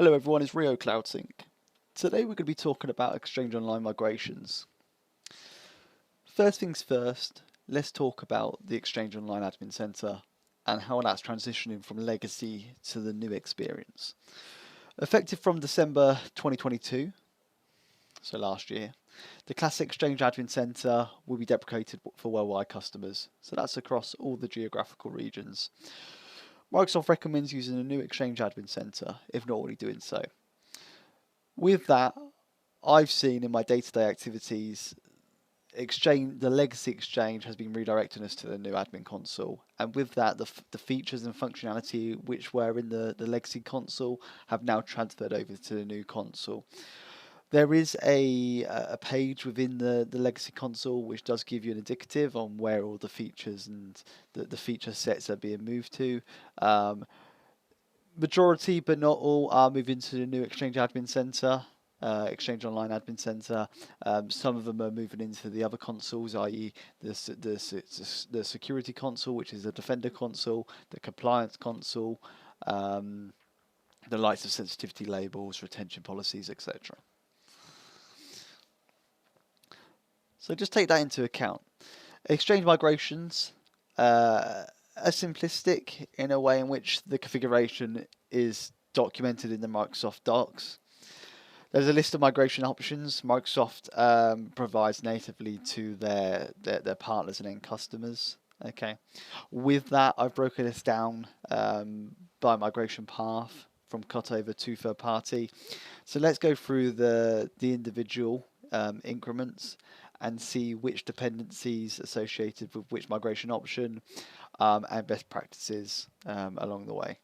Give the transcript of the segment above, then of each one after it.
Hello everyone, it's Rio CloudSync. Today we're going to be talking about Exchange Online migrations. First things first, let's talk about the Exchange Online Admin Center and how that's transitioning from legacy to the new experience. Effective from December 2022, so last year, the classic Exchange Admin Center will be deprecated for worldwide customers, so that's across all the geographical regions. Microsoft recommends using a new Exchange Admin Center, if not already doing so. With that, I've seen in my day-to-day activities, the legacy Exchange has been redirecting us to the new admin console, and with that, the features and functionality which were in the legacy console have now transferred over to the new console. There is a page within the legacy console which does give you an indicative on where all the features and the feature sets are being moved to. Majority, but not all, are moving to the new Exchange Admin Center, Exchange Online Admin Center. Some of them are moving into the other consoles, i.e. the security console, which is the Defender console, the compliance console, the likes of sensitivity labels, retention policies, etc. So just take that into account. Exchange migrations are simplistic in a way in which the configuration is documented in the Microsoft Docs. There's a list of migration options Microsoft provides natively to their partners and end customers. Okay, with that, I've broken this down by migration path from cutover to third party. So let's go through the individual increments and see which dependencies associated with which migration option and best practices along the way.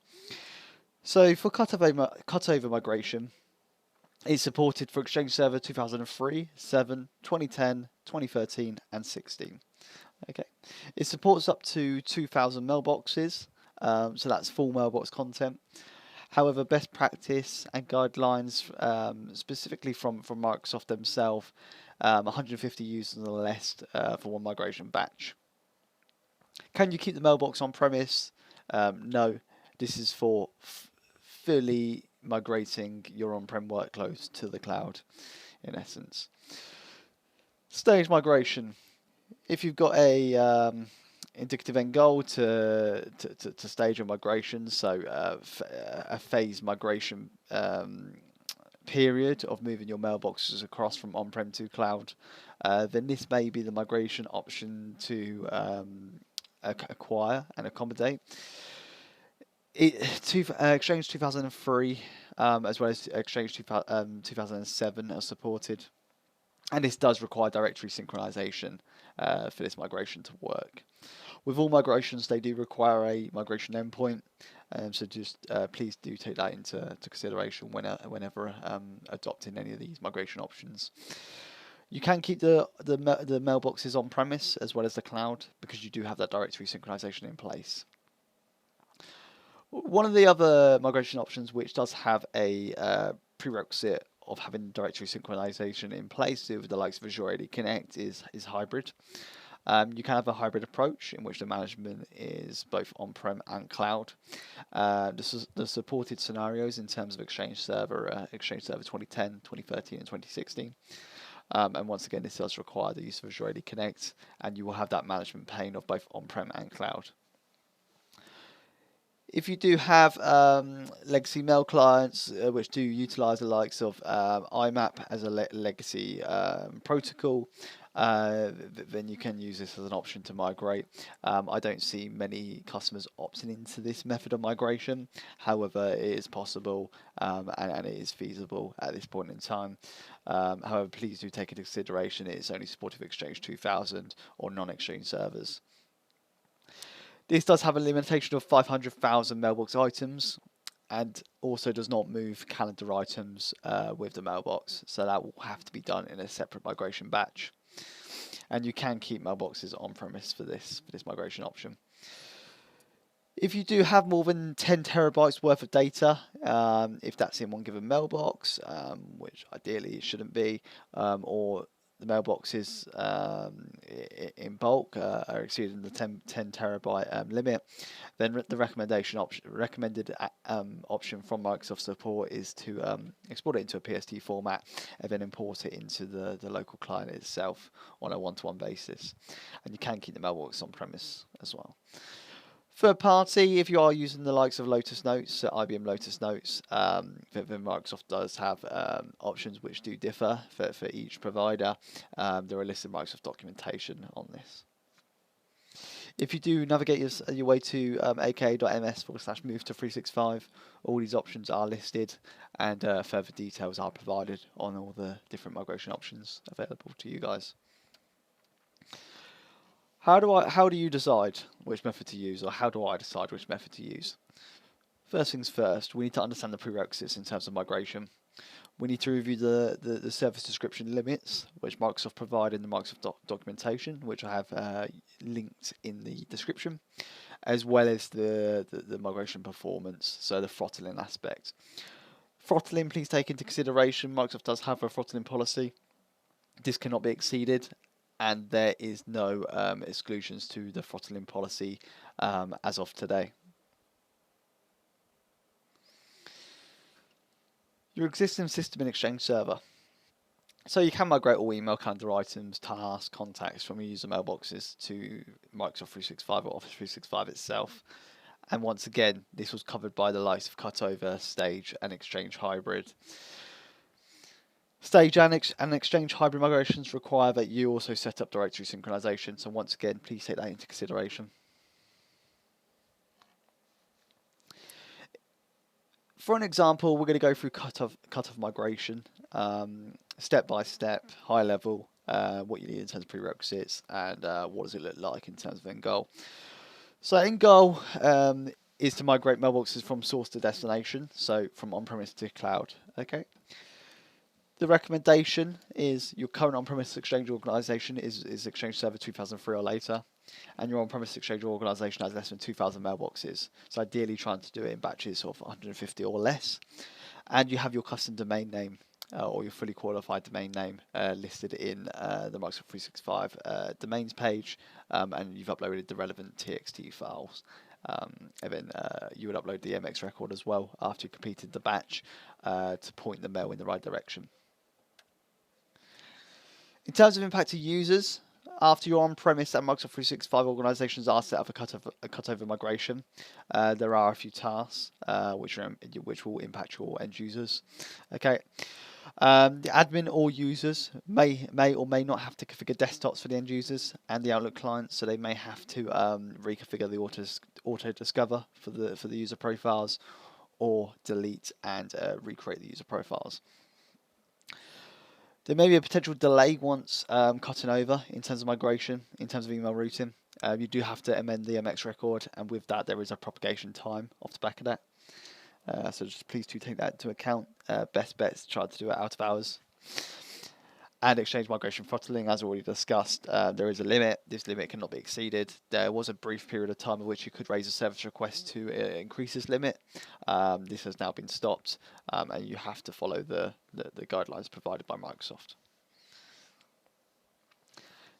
So for cutover migration, it's supported for Exchange Server 2003, 7, 2010, 2013 and 16. Okay, it supports up to 2,000 mailboxes, so that's full mailbox content. However, best practice and guidelines, specifically from Microsoft themselves, 150 users or less for one migration batch. Can you keep the mailbox on premise? No, this is for fully migrating your on-prem workloads to the cloud, in essence. Stage migration. If you've got a indicative end goal to stage your migration, so a phased migration period of moving your mailboxes across from on-prem to cloud, then this may be the migration option to acquire and accommodate. Exchange 2003 as well as Exchange 2007 are supported, and this does require directory synchronization for this migration to work. With all migrations, they do require a migration endpoint, so just please do take that into consideration whenever adopting any of these migration options. You can keep the mailboxes on premise as well as the cloud because you do have that directory synchronization in place. One of the other migration options which does have a prerequisite of having directory synchronization in place with the likes of Azure AD Connect is hybrid. You can have a hybrid approach in which the management is both on-prem and cloud. The supported scenarios in terms of Exchange Server 2010, 2013 and 2016. And once again, this does require the use of Azure AD Connect, and you will have that management pane of both on-prem and cloud. If you do have legacy mail clients which do utilize the likes of IMAP as a legacy protocol, then you can use this as an option to migrate. I don't see many customers opting into this method of migration. However, it is possible and it is feasible at this point in time. However, please do take into consideration it's only supported for Exchange 2000 or non-Exchange servers. This does have a limitation of 500,000 mailbox items and also does not move calendar items with the mailbox, so that will have to be done in a separate migration batch. And you can keep mailboxes on premise for this migration option. If you do have more than 10 terabytes worth of data, if that's in one given mailbox, which ideally it shouldn't be, or the mailboxes in bulk are exceeding the 10 terabyte limit, then the recommended option from Microsoft support is to export it into a PST format and then import it into the local client itself on a one-to-one basis. And you can keep the mailbox on premise as well. Third party, if you are using the likes of Lotus Notes, IBM Lotus Notes, then Microsoft does have options which do differ for each provider. There are listed Microsoft documentation on this. If you do navigate your way to aka.ms/move to 365, all these options are listed and further details are provided on all the different migration options available to you guys. How do you decide which method to use, or how do I decide which method to use? First things first, we need to understand the prerequisites in terms of migration. We need to review the service description limits, which Microsoft provide in the Microsoft documentation, which I have linked in the description, as well as the migration performance, so the throttling aspect. Throttling, please take into consideration, Microsoft does have a throttling policy. This cannot be exceeded, and there is no exclusions to the throttling policy as of today. Your existing system in Exchange server. So you can migrate all email calendar items, tasks, contacts from your user mailboxes to Microsoft 365 or Office 365 itself. And once again, this was covered by the likes of Cutover, Stage, and Exchange Hybrid. Stage and Exchange hybrid migrations require that you also set up directory synchronization. So once again, please take that into consideration. For an example, we're going to go through cutoff migration, step by step, high level, what you need in terms of prerequisites, and what does it look like in terms of end goal. So end goal is to migrate mailboxes from source to destination, so from on-premise to cloud. Okay. The recommendation is your current on-premise Exchange organization is Exchange Server 2003 or later, and your on-premise Exchange organization has less than 2,000 mailboxes. So ideally trying to do it in batches of 150 or less. And you have your custom domain name or your fully qualified domain name listed in the Microsoft 365 domains page, and you've uploaded the relevant TXT files. And then you would upload the MX record as well after you completed the batch to point the mail in the right direction. In terms of impact to users, after your on-premise and Microsoft 365 organizations are set up a cutover migration, there are a few tasks which will impact your end users. Okay, the admin or users may or may not have to configure desktops for the end users and the Outlook clients, so they may have to reconfigure the auto discover for the user profiles, or delete and recreate the user profiles. There may be a potential delay once cutting over in terms of migration, in terms of email routing. You do have to amend the MX record, and with that there is a propagation time off the back of that. So just please do take that into account. Best bets, try to do it out of hours. And Exchange migration throttling, as already discussed, there is a limit. This limit cannot be exceeded. There was a brief period of time in which you could raise a service request to increase this limit. This has now been stopped, and you have to follow the guidelines provided by Microsoft.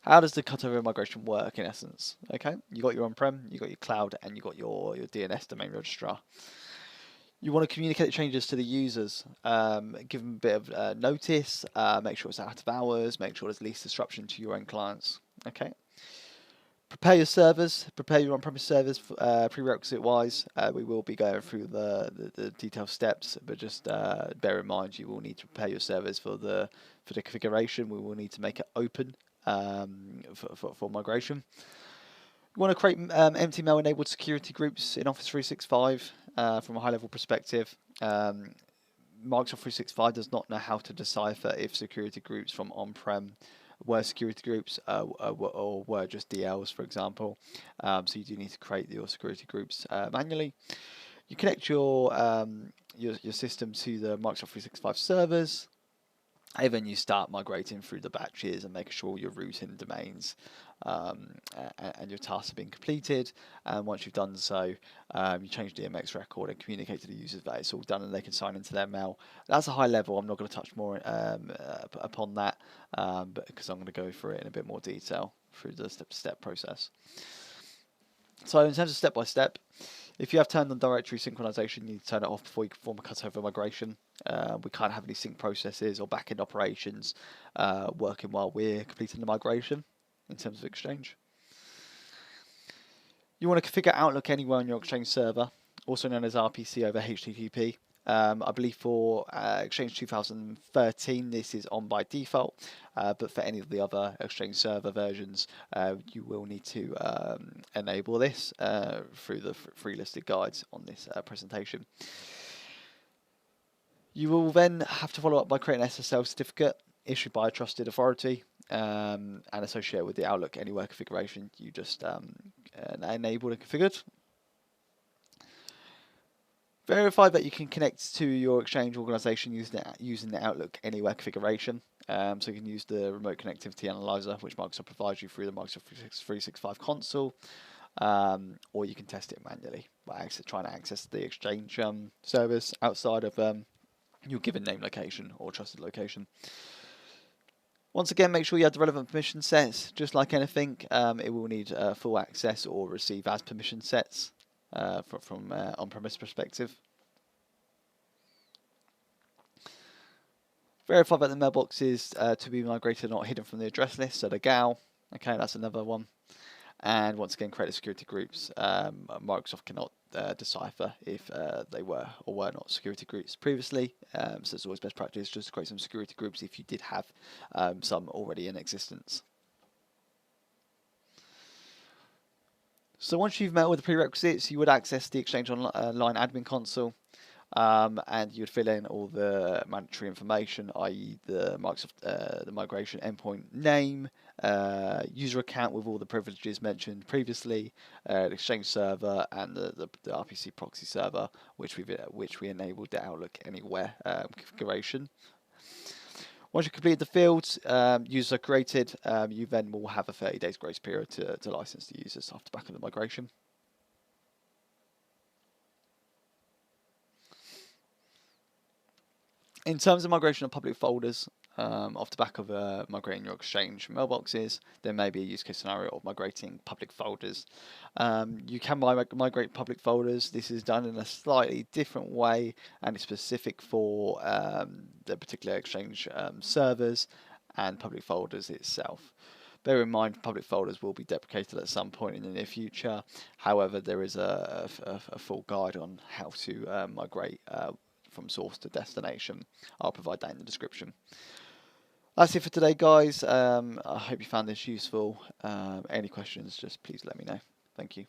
How does the cutover migration work in essence? Okay, you got your on-prem, you got your cloud, and you got your DNS domain registrar. You want to communicate the changes to the users, give them a bit of notice, make sure it's out of hours, make sure there's least disruption to your own clients. Okay. Prepare your servers, prepare your on-premise servers prerequisite-wise. We will be going through the detailed steps, but just bear in mind you will need to prepare your servers for the configuration. We will need to make it open for migration. You want to create empty mail enabled security groups in Office 365 from a high level perspective. Microsoft 365 does not know how to decipher if security groups from on-prem were security groups or were just DLs, for example. So you do need to create your security groups manually. You connect your system to the Microsoft 365 servers. And then you start migrating through the batches and making sure your routing domains and your tasks have been completed. And once you've done so, you change the MX record and communicate to the users that it's all done and they can sign into their mail. That's a high level. I'm not going to touch more upon that, but because I'm going to go through it in a bit more detail through the step-to-step process. So in terms of step-by-step, if you have turned on directory synchronization, you need to turn it off before you perform a cutover migration. We can't have any sync processes or backend operations working while we're completing the migration in terms of Exchange. You want to configure Outlook anywhere on your Exchange server, also known as RPC over HTTP. I believe for Exchange 2013 this is on by default, but for any of the other Exchange server versions you will need to enable this through the free listed guides on this presentation. You will then have to follow up by creating an SSL certificate issued by a trusted authority and associated with the Outlook Anywhere configuration you just enabled and configured. Verify that you can connect to your Exchange organization using the Outlook Anywhere configuration. So you can use the remote connectivity analyzer, which Microsoft provides you through the Microsoft 365 console, or you can test it manually by trying to access the Exchange service outside of your given name location or trusted location. Once again, make sure you have the relevant permission sets. Just like anything, it will need full access or receive as permission sets from on-premise perspective. Verify that the mailboxes to be migrated are not hidden from the address list, so the GAL. Okay, that's another one. And once again, create the security groups. Microsoft cannot decipher if they were or were not security groups previously. So it's always best practice just to create some security groups if you did have some already in existence. So once you've met all the prerequisites, you would access the Exchange Online admin console. And you would fill in all the mandatory information, i.e. the Microsoft the migration endpoint name, user account with all the privileges mentioned previously, the Exchange server, and the RPC proxy server, which we enabled the Outlook Anywhere configuration. Once you complete the fields, users are created. You then will have a 30 days grace period to license the users off the back of the migration. In terms of migration of public folders, off the back of migrating your Exchange mailboxes, there may be a use case scenario of migrating public folders. You can migrate public folders. This is done in a slightly different way and it's specific for the particular Exchange servers and public folders itself. Bear in mind, public folders will be deprecated at some point in the near future. However, there is a full guide on how to migrate from source to destination. I'll provide that in the description. That's it for today, guys. I hope you found this useful. Any questions, just please let me know. Thank you.